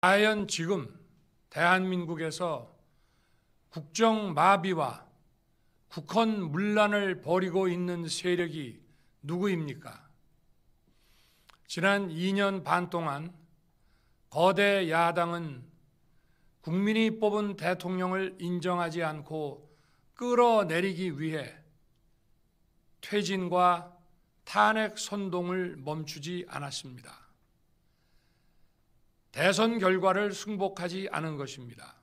과연 지금 대한민국에서 국정 마비와 국헌 문란을 벌이고 있는 세력이 누구입니까? 지난 2년 반 동안 거대 야당은 국민이 뽑은 대통령을 인정하지 않고 끌어내리기 위해 퇴진과 탄핵 선동을 멈추지 않았습니다. 대선 결과를 승복하지 않은 것입니다.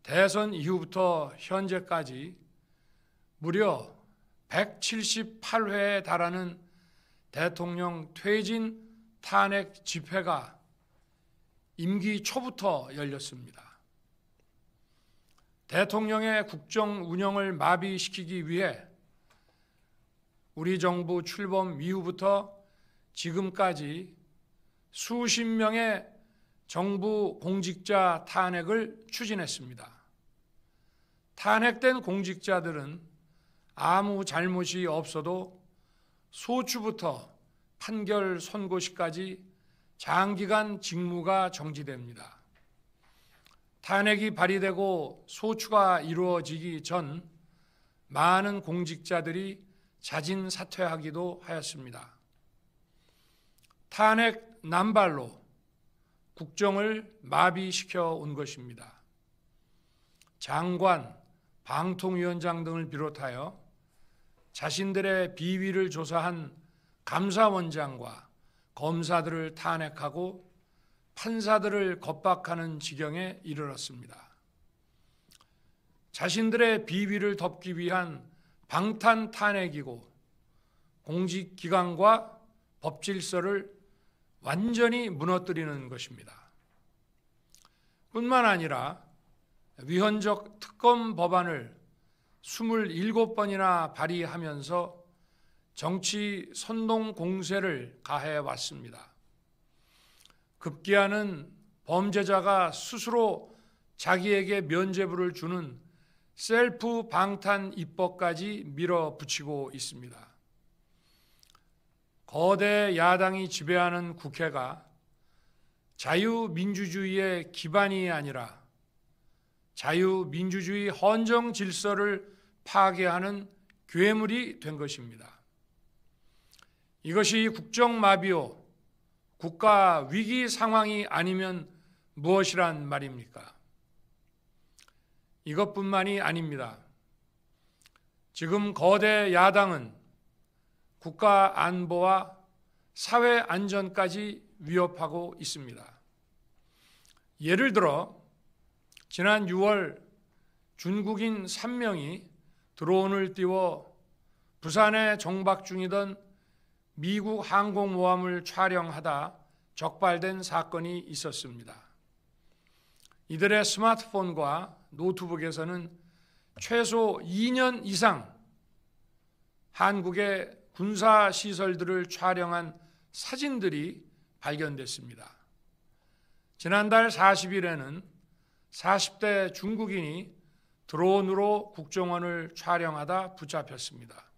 대선 이후부터 현재까지 무려 178회에 달하는 대통령 퇴진 탄핵 집회가 임기 초부터 열렸습니다. 대통령의 국정 운영을 마비시키기 위해 우리 정부 출범 이후부터 지금까지 수십 명의 정부 공직자 탄핵을 추진했습니다. 탄핵된 공직자들은 아무 잘못이 없어도 소추부터 판결 선고시까지 장기간 직무가 정지됩니다. 탄핵이 발의되고 소추가 이루어지기 전 많은 공직자들이 자진 사퇴하기도 하였습니다. 탄핵 남발로 국정을 마비시켜 온 것입니다. 장관, 방통위원장 등을 비롯하여 자신들의 비위를 조사한 감사원장과 검사들을 탄핵하고 판사들을 겁박하는 지경에 이르렀습니다. 자신들의 비위를 덮기 위한 방탄 탄핵이고 공직기관과 법질서를 완전히 무너뜨리는 것입니다. 뿐만 아니라 위헌적 특검 법안을 27번이나 발의하면서 정치 선동 공세를 가해 왔습니다. 급기야는 범죄자가 스스로 자기에게 면죄부를 주는 셀프 방탄 입법까지 밀어붙이고 있습니다. 거대 야당이 지배하는 국회가 자유민주주의의 기반이 아니라 자유민주주의 헌정 질서를 파괴하는 괴물이 된 것입니다. 이것이 국정마비요, 국가 위기 상황이 아니면 무엇이란 말입니까? 이것뿐만이 아닙니다. 지금 거대 야당은 국가 안보와 사회 안전까지 위협하고 있습니다. 예를 들어 지난 6월 중국인 3명이 드론을 띄워 부산에 정박 중이던 미국 항공모함을 촬영하다 적발된 사건이 있었습니다. 이들의 스마트폰과 노트북에서는 최소 2년 이상 한국의 군사시설들을 촬영한 사진들이 발견됐습니다. 지난달 40일에는 40대 중국인이 드론으로 국정원을 촬영하다 붙잡혔습니다.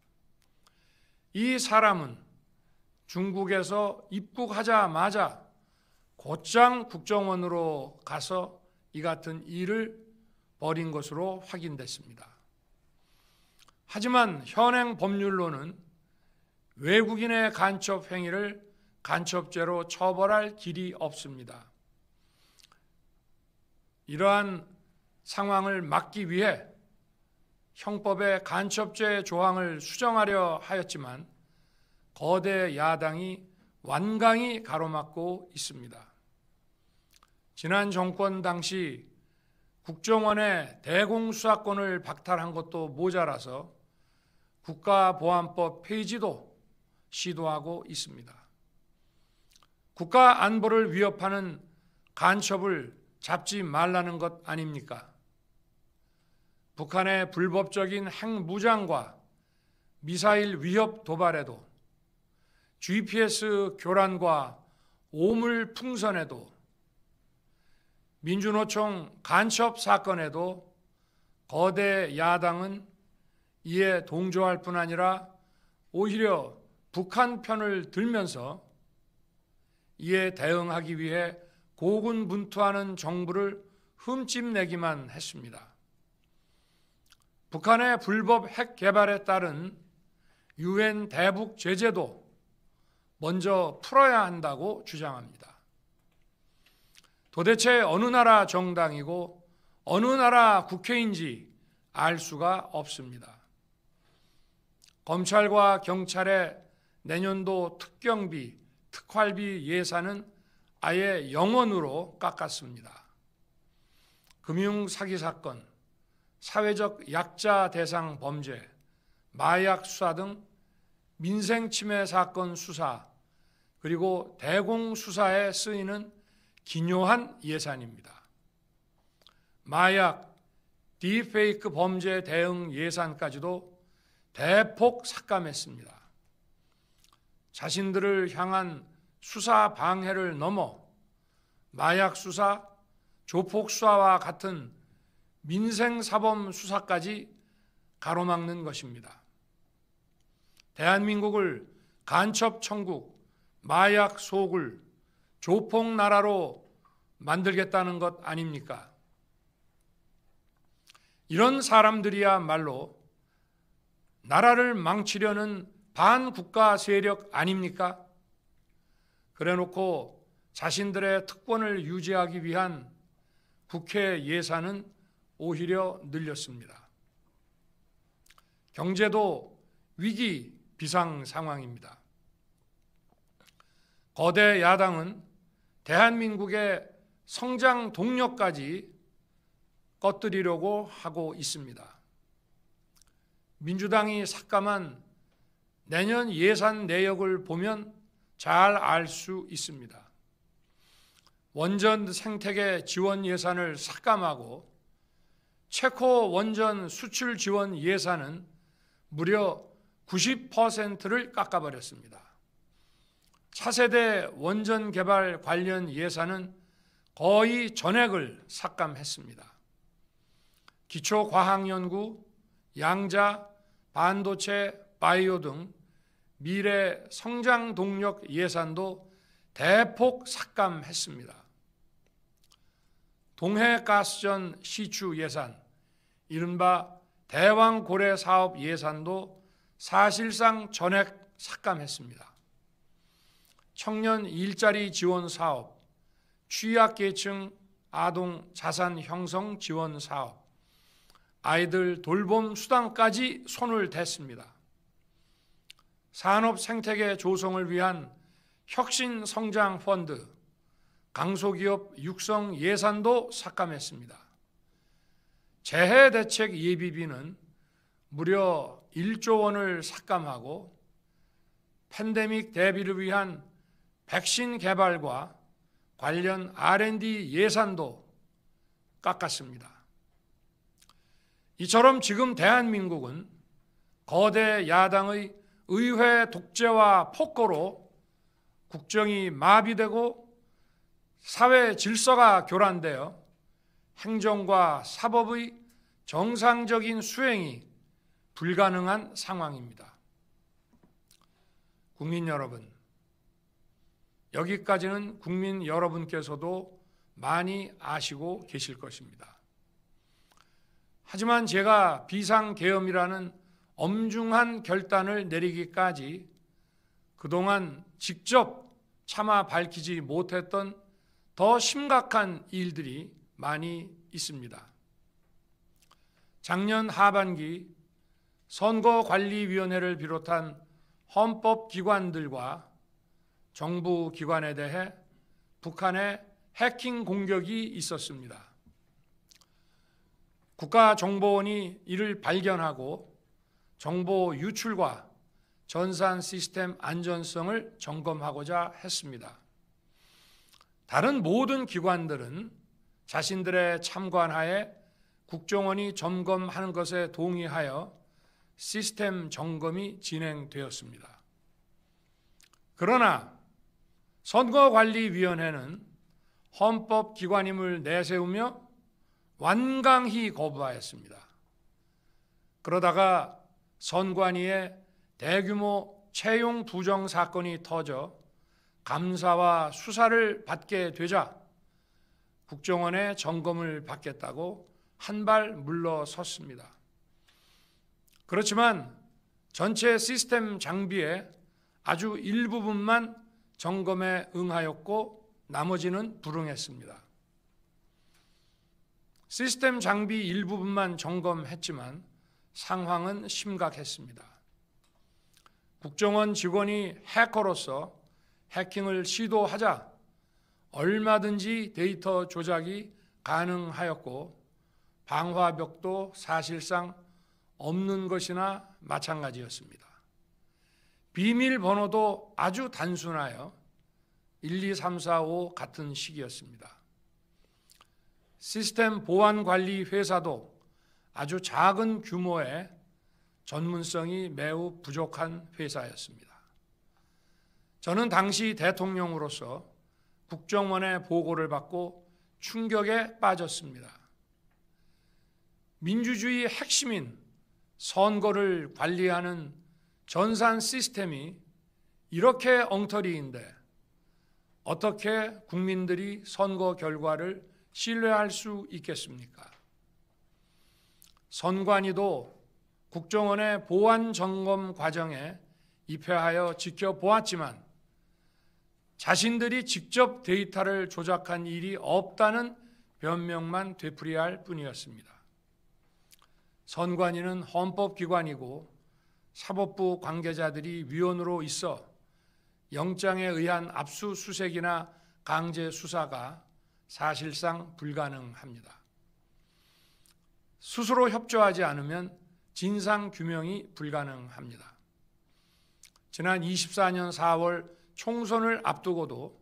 이 사람은 중국에서 입국하자마자 곧장 국정원으로 가서 이 같은 일을 벌인 것으로 확인됐습니다. 하지만 현행 법률로는 외국인의 간첩 행위를 간첩죄로 처벌할 길이 없습니다. 이러한 상황을 막기 위해 형법의 간첩죄 조항을 수정하려 하였지만 거대 야당이 완강히 가로막고 있습니다. 지난 정권 당시 국정원의 대공수사권을 박탈한 것도 모자라서 국가보안법 폐지도 시도하고 있습니다. 국가 안보를 위협하는 간첩을 잡지 말라는 것 아닙니까? 북한의 불법적인 핵무장과 미사일 위협 도발에도 GPS 교란과 오물 풍선에도 민주노총 간첩 사건에도 거대 야당은 이에 동조할 뿐 아니라 오히려 북한 편을 들면서 이에 대응하기 위해 고군분투하는 정부를 흠집내기만 했습니다. 북한의 불법 핵 개발에 따른 유엔 대북 제재도 먼저 풀어야 한다고 주장합니다. 도대체 어느 나라 정당이고 어느 나라 국회인지 알 수가 없습니다. 검찰과 경찰의 내년도 특경비, 특활비 예산은 아예 0원으로 깎았습니다. 금융사기 사건, 사회적 약자 대상 범죄, 마약 수사 등 민생침해 사건 수사, 그리고 대공수사에 쓰이는 기묘한 예산입니다. 마약, 딥페이크 범죄 대응 예산까지도 대폭 삭감했습니다. 자신들을 향한 수사 방해를 넘어 마약 수사, 조폭 수사와 같은 민생사범 수사까지 가로막는 것입니다. 대한민국을 간첩 천국, 마약 소굴, 조폭 나라로 만들겠다는 것 아닙니까? 이런 사람들이야말로 나라를 망치려는 반국가 세력 아닙니까? 그래놓고 자신들의 특권을 유지하기 위한 국회 예산은 오히려 늘렸습니다. 경제도 위기 비상 상황입니다. 거대 야당은 대한민국의 성장 동력까지 꺼뜨리려고 하고 있습니다. 민주당이 삭감한 내년 예산 내역을 보면 잘 알 수 있습니다. 원전 생태계 지원 예산을 삭감하고 체코 원전 수출 지원 예산은 무려 90%를 깎아버렸습니다. 차세대 원전 개발 관련 예산은 거의 전액을 삭감했습니다. 기초과학연구, 양자, 반도체, 바이오 등 미래 성장 동력 예산도 대폭 삭감했습니다. 동해가스전 시추 예산, 이른바 대왕고래 사업 예산도 사실상 전액 삭감했습니다. 청년 일자리 지원 사업, 취약계층 아동 자산 형성 지원 사업, 아이들 돌봄 수당까지 손을 댔습니다. 산업 생태계 조성을 위한 혁신 성장 펀드, 강소기업 육성 예산도 삭감했습니다. 재해 대책 예비비는 무려 1조 원을 삭감하고 팬데믹 대비를 위한 백신 개발과 관련 R&D 예산도 깎았습니다. 이처럼 지금 대한민국은 거대 야당의 의회 독재와 폭거로 국정이 마비되고 사회 질서가 교란되어 행정과 사법의 정상적인 수행이 불가능한 상황입니다. 국민 여러분, 여기까지는 국민 여러분께서도 많이 아시고 계실 것입니다. 하지만 제가 비상계엄이라는 엄중한 결단을 내리기까지 그동안 직접 차마 밝히지 못했던 더 심각한 일들이 많이 있습니다. 작년 하반기 선거관리위원회를 비롯한 헌법기관들과 정부 기관에 대해 북한의 해킹 공격이 있었습니다. 국가정보원이 이를 발견하고 정보 유출과 전산 시스템 안전성을 점검하고자 했습니다. 다른 모든 기관들은 자신들의 참관하에 국정원이 점검하는 것에 동의하여 시스템 점검이 진행되었습니다. 그러나 선거관리위원회는 헌법기관임을 내세우며 완강히 거부하였습니다. 그러다가 선관위에 대규모 채용 부정 사건이 터져 감사와 수사를 받게 되자 국정원의 점검을 받겠다고 한 발 물러섰습니다. 그렇지만 전체 시스템 장비의 아주 일부분만 점검에 응하였고 나머지는 불응했습니다. 시스템 장비 일부분만 점검했지만 상황은 심각했습니다. 국정원 직원이 해커로서 해킹을 시도하자 얼마든지 데이터 조작이 가능하였고 방화벽도 사실상 없는 것이나 마찬가지였습니다. 비밀번호도 아주 단순하여 1, 2, 3, 4, 5 같은 식이었습니다. 시스템 보안관리 회사도 아주 작은 규모의 전문성이 매우 부족한 회사였습니다. 저는 당시 대통령으로서 국정원의 보고를 받고 충격에 빠졌습니다. 민주주의의 핵심인 선거를 관리하는 전산 시스템이 이렇게 엉터리인데 어떻게 국민들이 선거 결과를 신뢰할 수 있겠습니까? 선관위도 국정원의 보안 점검 과정에 입회하여 지켜보았지만 자신들이 직접 데이터를 조작한 일이 없다는 변명만 되풀이할 뿐이었습니다. 선관위는 헌법기관이고 사법부 관계자들이 위원으로 있어 영장에 의한 압수수색이나 강제 수사가 사실상 불가능합니다. 스스로 협조하지 않으면 진상규명이 불가능합니다. 지난 24년 4월 총선을 앞두고도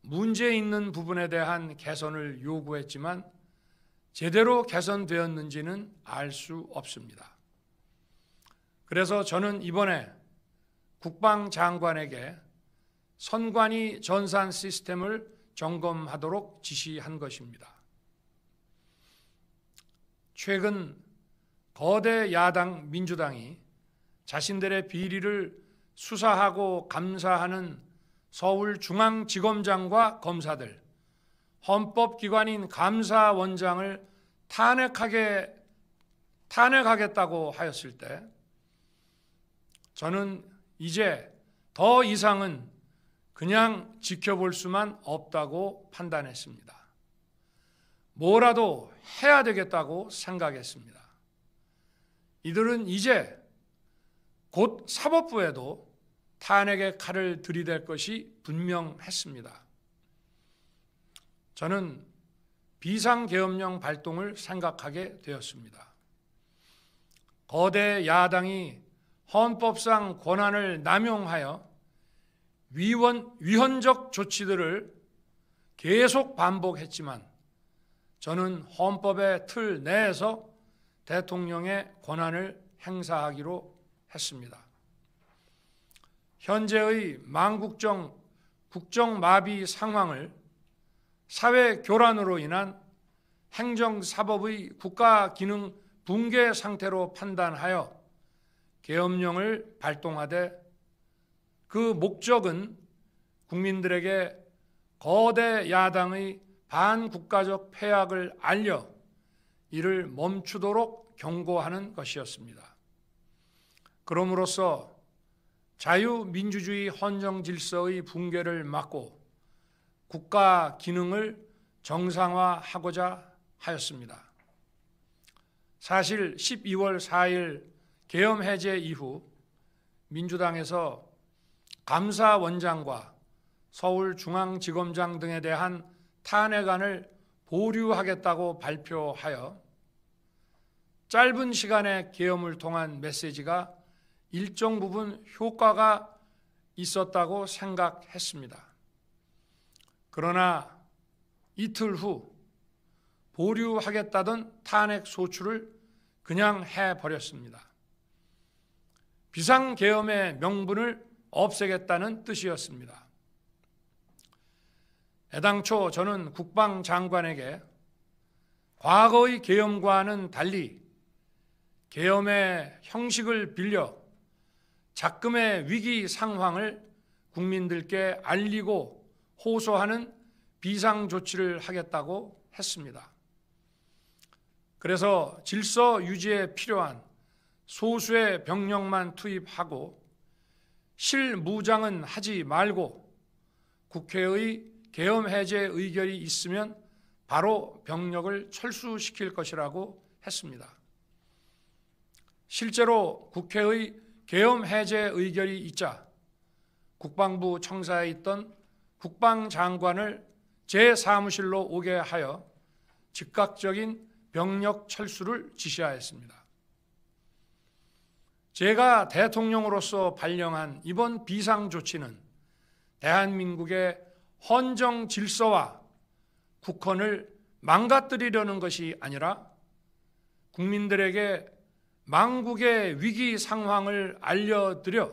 문제 있는 부분에 대한 개선을 요구했지만 제대로 개선되었는지는 알 수 없습니다. 그래서 저는 이번에 국방장관에게 선관위 전산 시스템을 점검하도록 지시한 것입니다. 최근 거대 야당 민주당이 자신들의 비리를 수사하고 감사하는 서울중앙지검장과 검사들, 헌법기관인 감사원장을 탄핵하겠다고 하였을 때 저는 이제 더 이상은 그냥 지켜볼 수만 없다고 판단했습니다. 뭐라도 해야 되겠다고 생각했습니다. 이들은 이제 곧 사법부에도 탄핵의 칼을 들이댈 것이 분명했습니다. 저는 비상계엄령 발동을 생각하게 되었습니다. 거대 야당이 헌법상 권한을 남용하여 위헌적 조치들을 계속 반복했지만 저는 헌법의 틀 내에서 대통령의 권한을 행사하기로 했습니다. 현재의 망국정 국정마비 상황을 사회 교란으로 인한 행정사법의 국가기능 붕괴 상태로 판단하여 계엄령을 발동하되 그 목적은 국민들에게 거대 야당의 반국가적 패악을 알려 이를 멈추도록 경고하는 것이었습니다. 그럼으로써 자유민주주의 헌정질서의 붕괴를 막고 국가 기능을 정상화하고자 하였습니다. 사실 12월 4일 계엄 해제 이후 민주당에서 감사원장과 서울중앙지검장 등에 대한 탄핵안을 보류하겠다고 발표하여 짧은 시간의 계엄을 통한 메시지가 일정 부분 효과가 있었다고 생각했습니다. 그러나 이틀 후 보류하겠다던 탄핵 소추를 그냥 해버렸습니다. 비상계엄의 명분을 없애겠다는 뜻이었습니다. 애당초 저는 국방장관에게 과거의 계엄과는 달리 계엄의 형식을 빌려 작금의 위기 상황을 국민들께 알리고 호소하는 비상조치를 하겠다고 했습니다. 그래서 질서 유지에 필요한 소수의 병력만 투입하고 실무장은 하지 말고 국회의 계엄 해제 의결이 있으면 바로 병력을 철수시킬 것이라고 했습니다. 실제로 국회의 계엄 해제 의결이 있자 국방부 청사에 있던 국방장관을 제 사무실로 오게 하여 즉각적인 병력 철수를 지시하였습니다. 제가 대통령으로서 발령한 이번 비상조치는 대한민국의 헌정 질서와 국헌을 망가뜨리려는 것이 아니라 국민들에게 망국의 위기 상황을 알려드려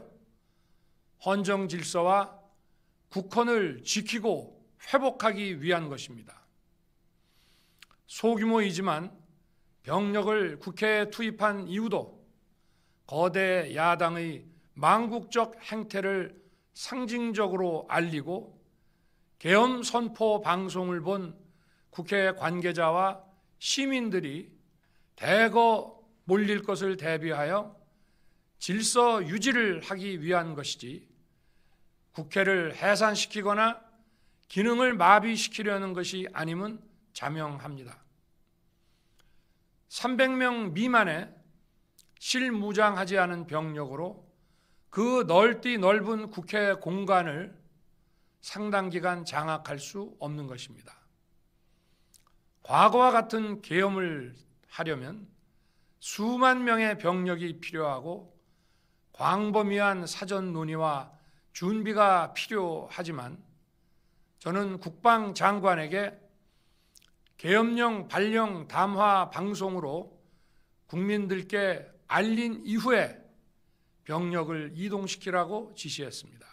헌정 질서와 국헌을 지키고 회복하기 위한 것입니다. 소규모이지만 병력을 국회에 투입한 이유도 거대 야당의 망국적 행태를 상징적으로 알리고 계엄 선포 방송을 본 국회 관계자와 시민들이 대거 몰릴 것을 대비하여 질서 유지를 하기 위한 것이지 국회를 해산시키거나 기능을 마비시키려는 것이 아님은 자명합니다. 300명 미만의 실무장하지 않은 병력으로 그 넓디 넓은 국회 공간을 상당 기간 장악할 수 없는 것입니다. 과거와 같은 계엄을 하려면 수만 명의 병력이 필요하고 광범위한 사전 논의와 준비가 필요하지만 저는 국방장관에게 계엄령 발령 담화 방송으로 국민들께 알린 이후에 병력을 이동시키라고 지시했습니다.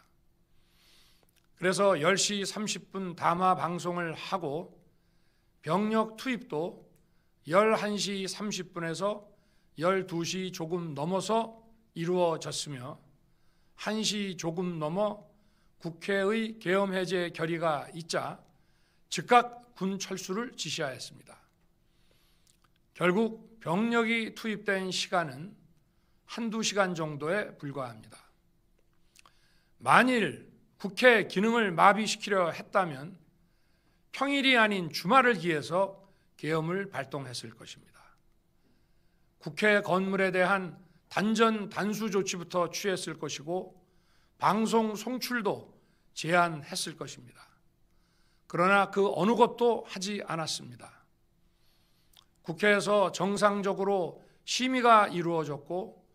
그래서 10시 30분 담화 방송을 하고 병력 투입도 11시 30분에서 12시 조금 넘어서 이루어졌으며 1시 조금 넘어 국회의 계엄 해제 결의가 있자 즉각 군 철수를 지시하였습니다. 결국 병력이 투입된 시간은 한두 시간 정도에 불과합니다. 만일 국회 기능을 마비시키려 했다면 평일이 아닌 주말을 기해서 계엄을 발동했을 것입니다. 국회 건물에 대한 단전 단수 조치부터 취했을 것이고 방송 송출도 제한했을 것입니다. 그러나 그 어느 것도 하지 않았습니다. 국회에서 정상적으로 심의가 이루어졌고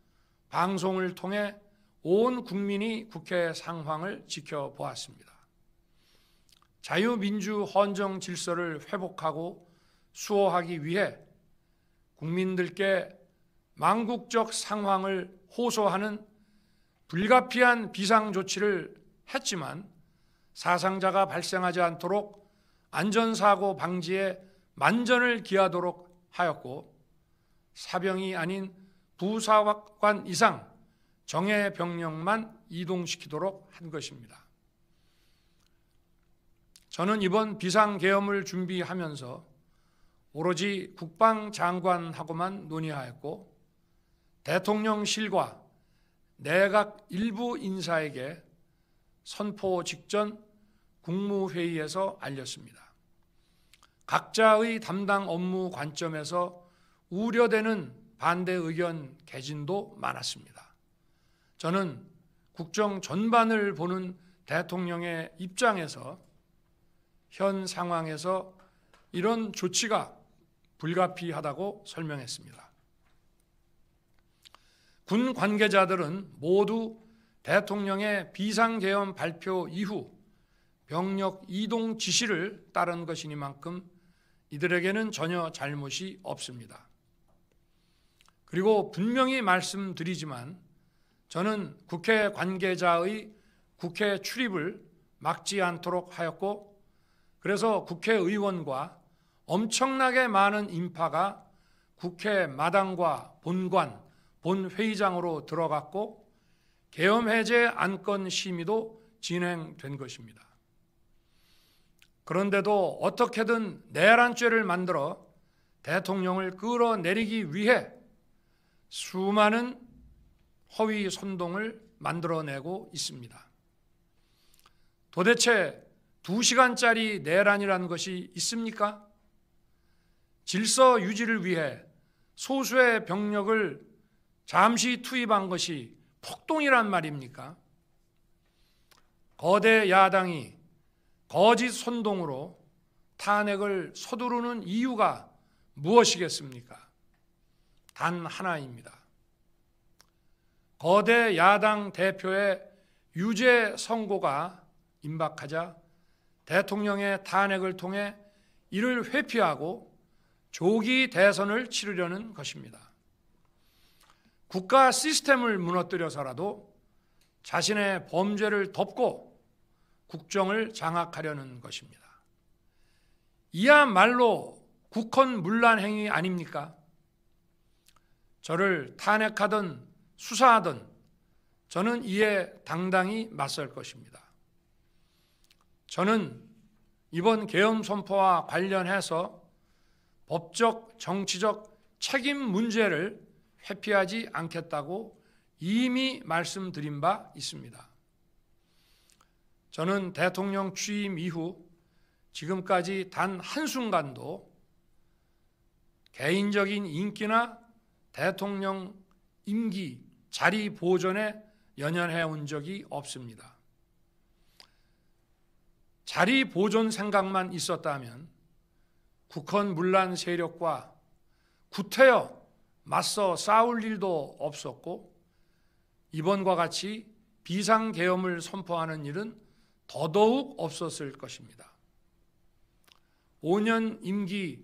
방송을 통해 온 국민이 국회 상황을 지켜보았습니다. 자유민주 헌정 질서를 회복하고 수호하기 위해 국민들께 망국적 상황을 호소하는 불가피한 비상조치를 했지만 사상자가 발생하지 않도록 안전사고 방지에 만전을 기하도록 하였고 사병이 아닌 부사관 이상 정예 병력만 이동시키도록 한 것입니다. 저는 이번 비상계엄을 준비하면서 오로지 국방장관하고만 논의하였고 대통령실과 내각 일부 인사에게 선포 직전 국무회의에서 알렸습니다. 각자의 담당 업무 관점에서 우려되는 반대 의견 개진도 많았습니다. 저는 국정 전반을 보는 대통령의 입장에서 현 상황에서 이런 조치가 불가피하다고 설명했습니다. 군 관계자들은 모두 대통령의 비상계엄 발표 이후 병력 이동 지시를 따른 것이니만큼 이들에게는 전혀 잘못이 없습니다. 그리고 분명히 말씀드리지만 저는 국회 관계자의 국회 출입을 막지 않도록 하였고 그래서 국회의원과 엄청나게 많은 인파가 국회 마당과 본관, 본회의장으로 들어갔고 계엄 해제 안건 심의도 진행된 것입니다. 그런데도 어떻게든 내란죄를 만들어 대통령을 끌어내리기 위해 수많은 허위 선동을 만들어내고 있습니다. 도대체 2시간짜리 내란이라는 것이 있습니까? 질서 유지를 위해 소수의 병력을 잠시 투입한 것이 폭동이란 말입니까? 거대 야당이 거짓 선동으로 탄핵을 서두르는 이유가 무엇이겠습니까? 단 하나입니다. 거대 야당 대표의 유죄 선고가 임박하자 대통령의 탄핵을 통해 이를 회피하고 조기 대선을 치르려는 것입니다. 국가 시스템을 무너뜨려서라도 자신의 범죄를 덮고 국정을 장악하려는 것입니다. 이야말로 국헌문란 행위 아닙니까? 저를 탄핵하든 수사하든 저는 이에 당당히 맞설 것입니다. 저는 이번 계엄 선포와 관련해서 법적, 정치적 책임 문제를 회피하지 않겠다고 이미 말씀드린 바 있습니다. 저는 대통령 취임 이후 지금까지 단 한순간도 개인적인 인기나 대통령 임기, 자리 보존에 연연해 온 적이 없습니다. 자리 보존 생각만 있었다면 국헌문란 세력과 구태여 맞서 싸울 일도 없었고 이번과 같이 비상계엄을 선포하는 일은 더더욱 없었을 것입니다. 5년 임기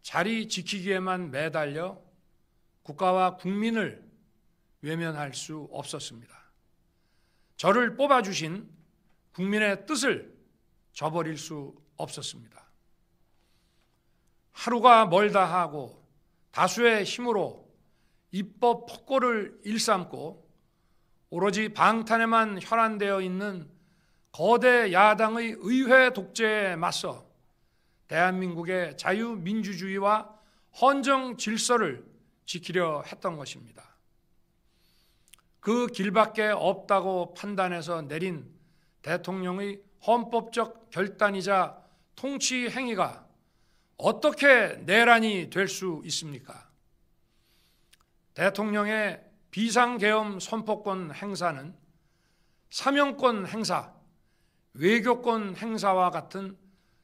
자리 지키기에만 매달려 국가와 국민을 외면할 수 없었습니다. 저를 뽑아주신 국민의 뜻을 저버릴 수 없었습니다. 하루가 멀다 하고 다수의 힘으로 입법 폭거를 일삼고 오로지 방탄에만 혈안되어 있는 거대 야당의 의회 독재에 맞서 대한민국의 자유민주주의와 헌정 질서를 지키려 했던 것입니다. 그 길밖에 없다고 판단해서 내린 대통령의 헌법적 결단이자 통치 행위가 어떻게 내란이 될 수 있습니까? 대통령의 비상계엄 선포권 행사는 사명권 행사, 외교권 행사와 같은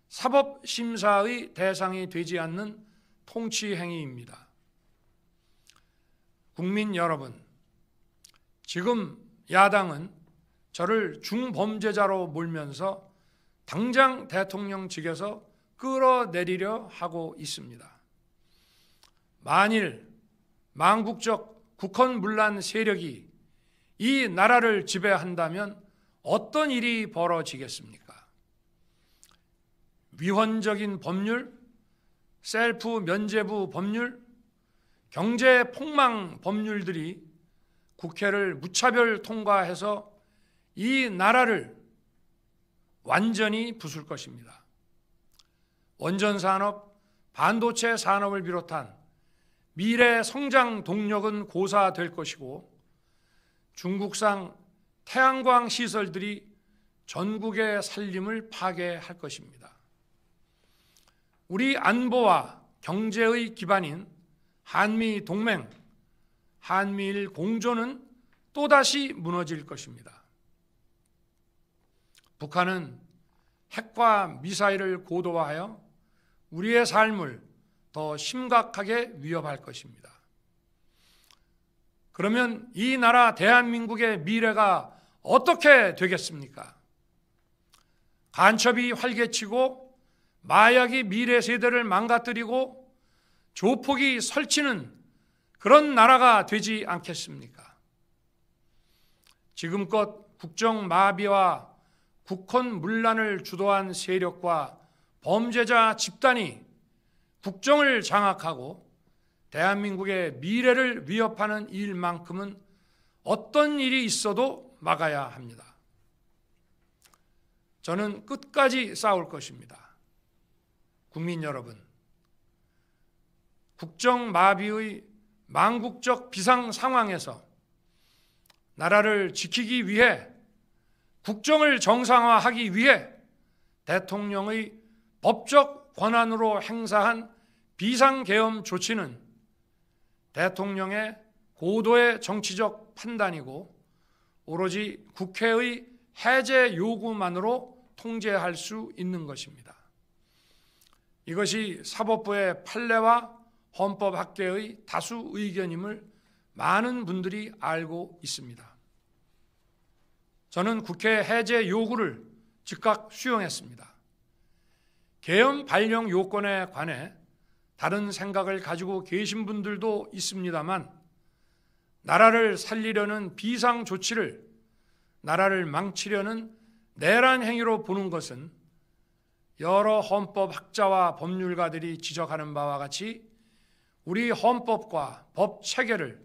사법심사의 대상이 되지 않는 통치 행위입니다. 국민 여러분, 지금 야당은 저를 중범죄자로 몰면서 당장 대통령직에서 끌어내리려 하고 있습니다. 만일 망국적 국헌문란 세력이 이 나라를 지배한다면 어떤 일이 벌어지겠습니까? 위헌적인 법률, 셀프 면죄부 법률, 경제 폭망 법률들이 국회를 무차별 통과해서 이 나라를 완전히 부술 것입니다. 원전산업, 반도체 산업을 비롯한 미래 성장 동력은 고사될 것이고 중국산 태양광 시설들이 전국의 살림을 파괴할 것입니다. 우리 안보와 경제의 기반인 한미 동맹, 한미일 공조는 또다시 무너질 것입니다. 북한은 핵과 미사일을 고도화하여 우리의 삶을 더 심각하게 위협할 것입니다. 그러면 이 나라 대한민국의 미래가 어떻게 되겠습니까? 간첩이 활개치고 마약이 미래 세대를 망가뜨리고 조폭이 설치는 그런 나라가 되지 않겠습니까? 지금껏 국정마비와 국헌문란을 주도한 세력과 범죄자 집단이 국정을 장악하고 대한민국의 미래를 위협하는 일만큼은 어떤 일이 있어도 막아야 합니다. 저는 끝까지 싸울 것입니다. 국민 여러분, 국정마비의 망국적 비상 상황에서 나라를 지키기 위해, 국정을 정상화하기 위해 대통령의 법적 권한으로 행사한 비상계엄 조치는 대통령의 고도의 정치적 판단이고 오로지 국회의 해제 요구만으로 통제할 수 있는 것입니다. 이것이 사법부의 판례와 헌법학계의 다수 의견임을 많은 분들이 알고 있습니다. 저는 국회 해제 요구를 즉각 수용했습니다. 계엄 발령 요건에 관해 다른 생각을 가지고 계신 분들도 있습니다만, 나라를 살리려는 비상 조치를 나라를 망치려는 내란 행위로 보는 것은 여러 헌법학자와 법률가들이 지적하는 바와 같이 우리 헌법과 법 체계를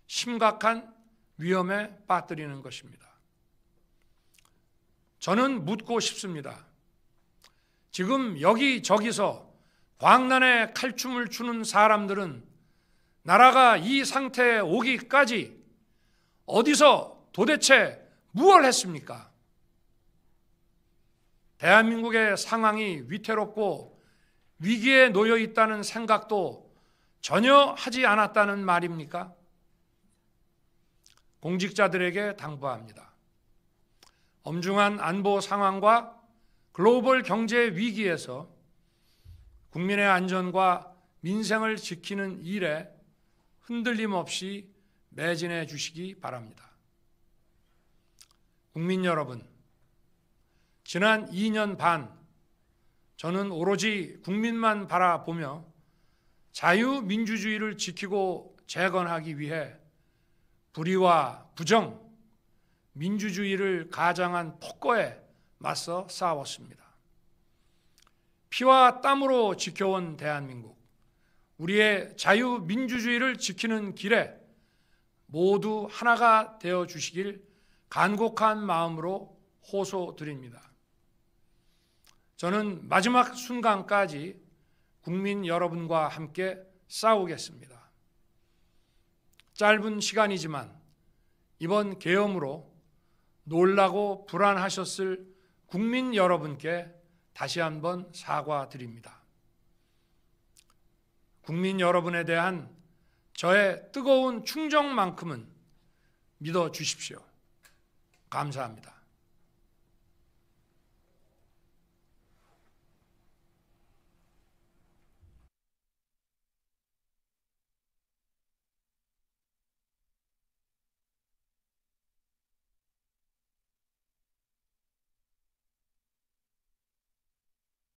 심각한 위험에 빠뜨리는 것입니다. 저는 묻고 싶습니다. 지금 여기저기서 광란에 칼춤을 추는 사람들은 나라가 이 상태에 오기까지 어디서 도대체 무엇을 했습니까? 대한민국의 상황이 위태롭고 위기에 놓여 있다는 생각도 전혀 하지 않았다는 말입니까? 공직자들에게 당부합니다. 엄중한 안보 상황과 글로벌 경제 위기에서 국민의 안전과 민생을 지키는 일에 흔들림 없이 매진해 주시기 바랍니다. 국민 여러분, 지난 2년 반 저는 오로지 국민만 바라보며 자유민주주의를 지키고 재건하기 위해 불의와 부정, 민주주의를 가장한 폭거에 맞서 싸웠습니다. 피와 땀으로 지켜온 대한민국, 우리의 자유민주주의를 지키는 길에 모두 하나가 되어 주시길 간곡한 마음으로 호소드립니다. 저는 마지막 순간까지 국민 여러분과 함께 싸우겠습니다. 짧은 시간이지만 이번 계엄으로 놀라고 불안하셨을 국민 여러분께 다시 한번 사과드립니다. 국민 여러분에 대한 저의 뜨거운 충정만큼은 믿어 주십시오. 감사합니다.